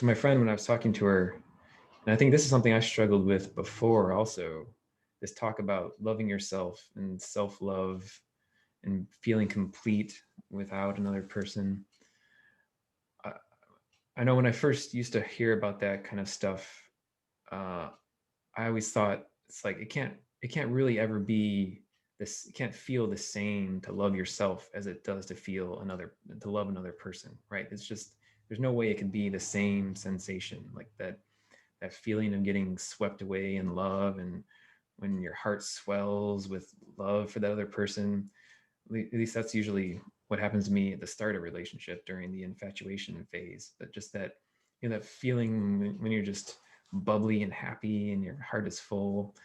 So my friend, when I was talking to her, and I think this is something I struggled with before also, this talk about loving yourself and self-love and feeling complete without another person. I, I know when I first used to hear about that kind of stuff, uh, I always thought it's like it can't really ever be this. It can't feel the same to love yourself as it does to love another person, right? It's just there's no way it can be the same sensation like that feeling of getting swept away in love, and when your heart swells with love for that other person. At least that's usually what happens to me at the start of a relationship during the infatuation phase. But just that, that feeling when you're just bubbly and happy and your heart is full.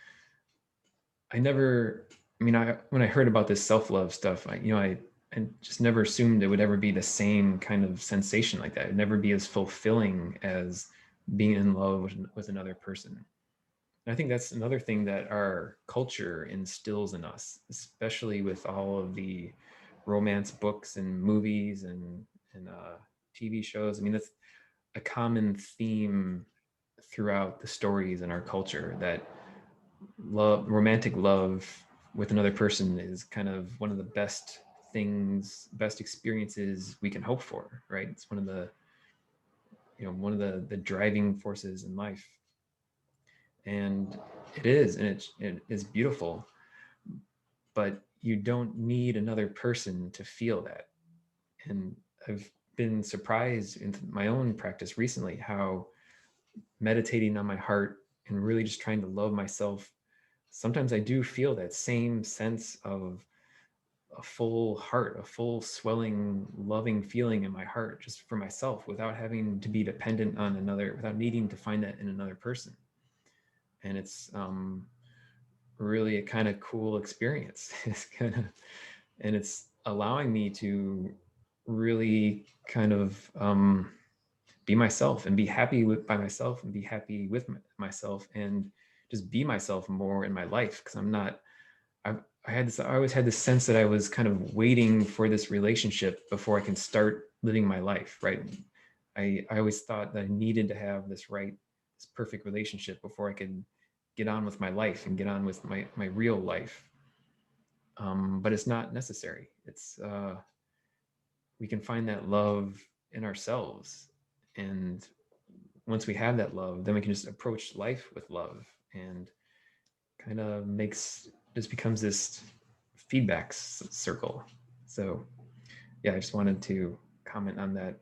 I never, I mean, when I heard about this self-love stuff, I just never assumed it would ever be the same kind of sensation like that. It'd never be as fulfilling as being in love with another person. And I think that's another thing that our culture instills in us, especially with all of the romance books and movies and TV shows. I mean, that's a common theme throughout the stories in our culture, that romantic love with another person is kind of one of the best experiences we can hope for, right? It's one of the driving forces in life, and it is beautiful, but you don't need another person to feel that. And I've been surprised in my own practice recently how meditating on my heart and really just trying to love myself, sometimes I do feel that same sense of a full heart, a full swelling, loving feeling in my heart just for myself, without having to be dependent on another, without needing to find that in another person. And it's really a kind of cool experience. It's kind of, and it's allowing me to really kind of be myself and be happy by myself and be happy with myself and just be myself more in my life. Because I always had this sense that I was kind of waiting for this relationship before I can start living my life, right? I always thought that I needed to have this perfect relationship before I could get on with my life and get on with my real life. But it's not necessary. We can find that love in ourselves. And once we have that love, then we can just approach life with love, and kind of just becomes this feedback circle. So yeah, I just wanted to comment on that